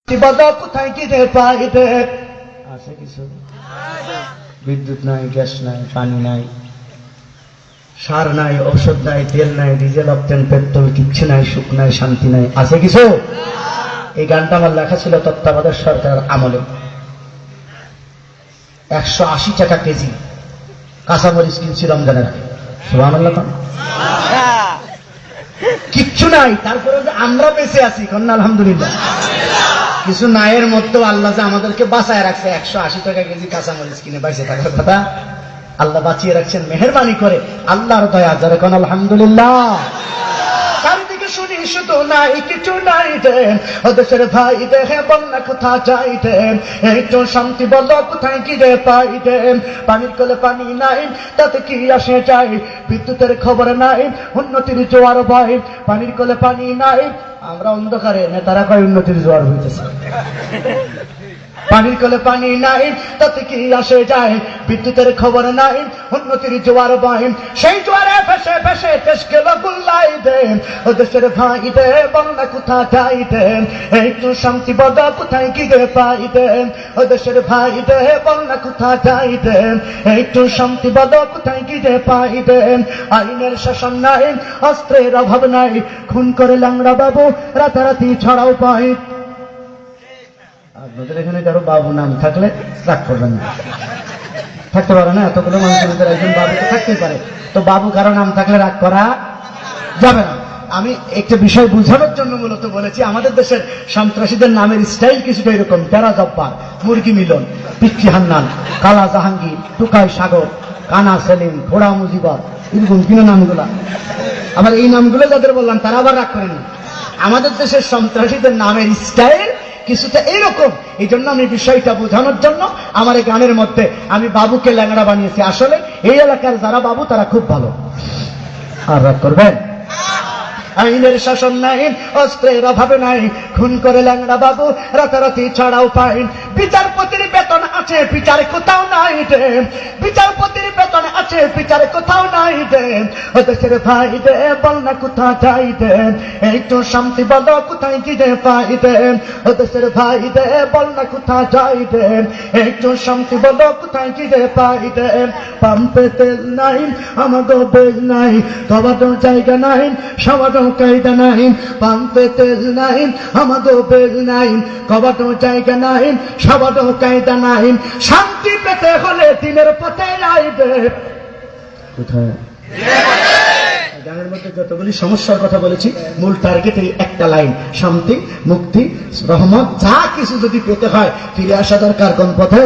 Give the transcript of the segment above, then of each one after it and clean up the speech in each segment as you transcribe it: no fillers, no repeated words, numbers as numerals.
কোথায় কি রে পাইতে আছে কিছু? বিদ্যুৎ নাই, গ্যাস নাই, পানি নাই, সার নাই, ঔষধ নাই, তেল নাই, ডিজেল, অক্টেন, পেট্রোল, কিচ্ছু নাই, সুখ নাই, শান্তি নাই, আছে কিছু? এই গানটা আমার লেখা ছিল তত্ত্বাবধায়ক সরকারের আমলে। 180 টাকা কেজি কাঁচামরিচ কিনছি রমজানের আগে। সুবহানাল্লাহ। কিচ্ছু নাই, তারপরে যে আমরা বেঁচে আছি, কন্যা আলহামদুলিল্লাহ। কিছু নায়ের মধ্যে আল্লাহ যে আমাদেরকে বাঁচায় রাখছে, 180 টাকা কেজি কাঁচামরিচ কিনে বাইসে থাকার কথা আল্লাহ বাঁচিয়ে রাখছেন মেহেরবানি করে, আল্লাহর দয়া। যারা কোন আলহামদুলিল্লাহ। চারিদিকে শুনি শুধু নাই, কিছু নাই দেন ও দেশের ভাই দেখে বন্যা কোথা যাই দেন, একটু শান্তি বলো কোথায় কি রে পাই দেন। পানির কলে পানি নাই, তাতে কি আসে যায়, বিদ্যুতের খবর নাই, উন্নতির জোয়ার ভয়। পানির কলে পানি নাই, আমরা অন্ধকারে, নেতারা কয় উন্নতির জোয়ার হইতেছে। পানির কলে পানি নাই, তাতে কি আসে যায়, বিদ্যুতের খবর নাই, উন্নতির জোয়ার বয়। সেই জোয়ারে ভেসে ভেসে দেশ গেল গুল্লাই দেন ও দেশের ভাই দে বন্যা কোথা যাই দেন, একটু শান্তি বদ কোথায় কি রে পাই দেন ও দেশের ভাই দে বন্যা কোথা যাই দেন, একটু শান্তি বদ কোথায় কি রে পাই দেন। আইনের শাসন নাই, অস্ত্রের অভাব নাই, খুন করে ল্যাংড়া বাবু রাতারাতি ছড়াও পাই। আপনাদের এখানে কারো বাবু নাম থাকলে রাগ করবেন না, থাকতে পারে না, এতগুলো মানুষের ভিতরে একজন বাবু তো থাকতেই পারে, তো বাবু কারো নাম থাকলে রাগ করা যাবে না। আমি একটা বিষয় বুঝানোর জন্য মূলত বলেছি, আমাদের দেশের সন্ত্রাসীদের নামের স্টাইল কিছুটা এরকম: টেরা জব্বার, মুরগি মিলন, পিচ্চি হান্নান, কালা জাহাঙ্গীর, টুকাই সাগর, কানা সেলিম, ফোড়া মুজিবর, এরকম কিনা নামগুলা। আবার এই নামগুলো যাদের বললাম তারা আবার রাগ করেন না। আমাদের দেশের সন্ত্রাসীদের নামের স্টাইল কিছুটা এইরকম। এই জন্য আমি বিষয়টা বোঝানোর জন্য আমার এই গানের মধ্যে আমি বাবুকে ল্যাংড়া বানিয়েছি। আসলে এই এলাকার যারা বাবু তারা খুব ভালো। আর রাগ করবেন? আইনের শাসন নাই, অস্ত্রের অভাবে নাই, খুন করে ল্যাংড়া বাবু রাতারাতি ছড়াও পাই। বিচারপতির বেতন আছে, বিচার কোথাও নাই দেন, বিচারপতির বেতন আছে, বিচার কোথাও নাই দেন ও দেশের ভাই দে বন্যা কোথা যাই দেন, একটু শান্তি বলো কোথায় কি রে পাই দেন ও দেশের ভাই দে বন্যা কোথা যাই দেন, একটু শান্তি বলো কোথায় কি রে পাই দেন। পাম্পে তেল নাই, আমাদের বেল নাই, খাওয়ারও জায়গা নাই, সবারও কায়দা নাই। পাম্পে তেল নাই, আমাদের বেল নাই, খাওয়ারও জায়গা নাই, সবারও কায়দা নাই। শান্তি পেতে হলে দিনের পথে আইবে। কোথায়? গানের মধ্যে যতগুলি সমস্যার কথা বলেছি, মূল টার্গেট এই একটা লাইন: শান্তি, মুক্তি, রহমত, যা কিছু যদি পেতে হয় ফিরে আসা দরকার কোন পথে?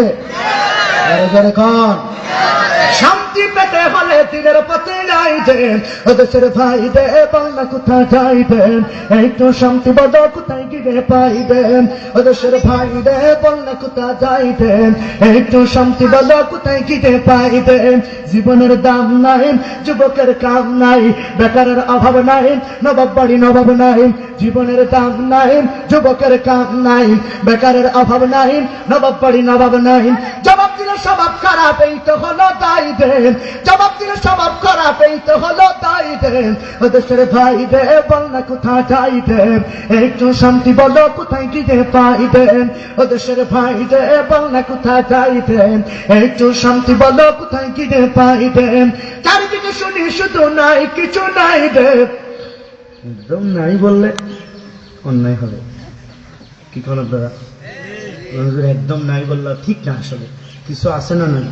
শান্তি পেতে হলে দিনের পথে যাইতেন ও দেশের ভাই দে বন্যা কোথা যাইতেন, একটু শান্তি বদ কোথায় গিয়ে পাইবেন ও দেশের ভাই দে বন্যা কোথা যাইতেন, একটু শান্তি বদ কোথায় গিয়ে পাইবেন। জীবনের দাম নাই, যুবকের কাম নাই, বেকারের অভাব নাই, নবাব বাড়ি নবাব নাই। জীবনের দাম নাই, যুবকের কাম নাই, বেকারের অভাব নাই, নবাব বাড়ি নবাব নাই। জবাব দিলে স্বভাব খারাপ, এই তো হলো দায় দেন, জবাব দিলে স্বভাব খারাপ, এই তো হলো দায় দেন ও দেশের ভাই দে বন্যা কোথা যাই দেন, একটু শান্তি বলো কোথায় গিয়ে পাই দেন ও দেশের ভাই দে বন্যা কোথা যাই দেন, একটু শান্তি বলো কোথায় গিয়ে পাই দেন। চারিদিকে শুনি শুধু নাই, কিছু নাই দেন। একদম নাই বললে অন্যায় হবে, কি কোনো দাদা? একদম নাই বললো ঠিক না, আসলে কিছু আছে না নাই,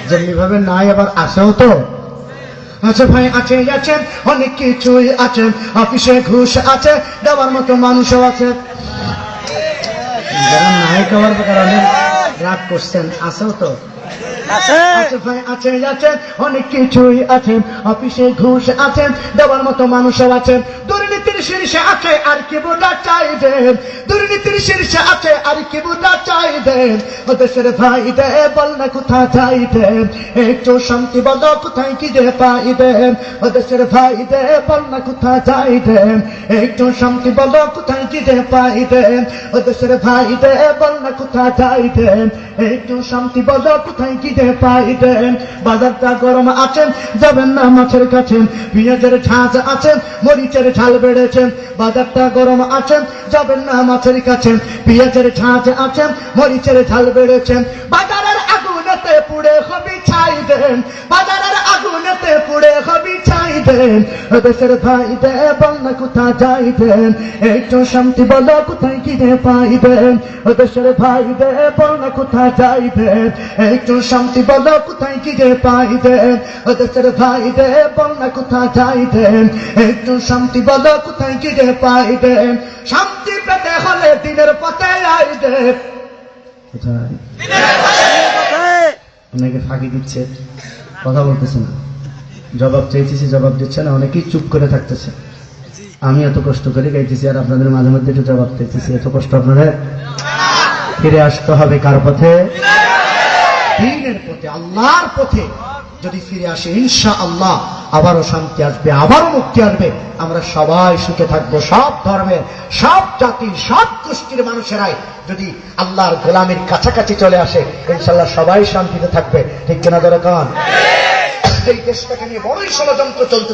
যেমনি ভাবে নাই আবার আসেও তো আচ্ছা ভাই, আছে আছে অনেক কিছুই আছে, অফিসে ঘুষ আছে, দেওয়ার মতো মানুষও আছে। যারা নাই খাওয়ার কারণে রাগ করছেন, আসেও তো আছে ভাই, আছে আছে অনেক কিছুই আছে, অফিসে ঘুষ আছে, দেওয়ার মতো মানুষও আছে। দুর্নীতির শীর্ষে আছে আর কি বোঝা চাইবেন, দুর্নীতির শীর্ষে আছে আর কি বোঝা চাইবেন ও দেশের ভাই দে বন্যা কোথা যাইবেন, একটু শান্তি বলো কোথায় কি যে পাইবেন ও দেশের ভাই দে বন্যা কোথা যাইবেন, একটু শান্তি বলো কোথায় কি যে পাইবেন ও দেশের ভাই দে বন্যা কোথা যাইবেন, একটু শান্তি বলো কোথায় কি যে পাইবেন। বাজারটা গরম আছেন, যাবেন না মাছের কাছে, পেঁয়াজের ঝাঁজ আছেন, মরিচের ঝাল বেড়ে বেড়েছে, বাজারটা গরম আছে, যাবেন না মাছের কাছে, পেঁয়াজের ঝাঁঝ আছে, মরিচের ঝাল বেড়েছে, বাজারের আগুনেতে পুড়ে হবি ছাই দেন, বাজারের আগুনেতে পুড়ে হবি ছাই দেন। দেশের ভাই দে বল না কোথা যাইবেন, একটু শান্তি বলো কোথায় গিয়ে পাইবেন। দেশের ভাই দে বল না কোথা যাইবেন, একটু শান্তি বলো কোথায় গিয়ে পাইবেন। দেশের ভাই দে বল না কোথা যাইবেন, একটু শান্তি বলো কোথায় গিয়ে পাইবেন। শান্তি পেতে হলে দিনের পথে আইবেন। কোথায় অনেকে ফাঁকি দিচ্ছে, কথা বলতেছে না, জবাব চাইতেছি জবাব দিচ্ছে না, অনেকেই চুপ করে থাকতেছে। আমি এত কষ্ট করে গাইতেছি আর আপনাদের মাঝে মধ্যে একটু জবাব চাইতেছি, এত কষ্ট আপনাদের। ফিরে আসতে হবে কার পথে? দ্বীনের পথে, আল্লাহর পথে। যদি ফিরে আসে ইনশাআল্লাহ আবারও শান্তি আসবে, আবারও মুক্তি আসবে। আমরা সবাই সুখে থাকবো, সব ধর্মের, সব জাতির, সব গোষ্ঠীর মানুষেরাই যদি আল্লাহর গোলামীর কাছাকাছি চলে আসে, ইনশাআল্লাহ সবাই শান্তিতে থাকবে। ঠিক কিনা দরকার? এই দেশটাকে নিয়ে বড়ই ষড়যন্ত্র চলছে।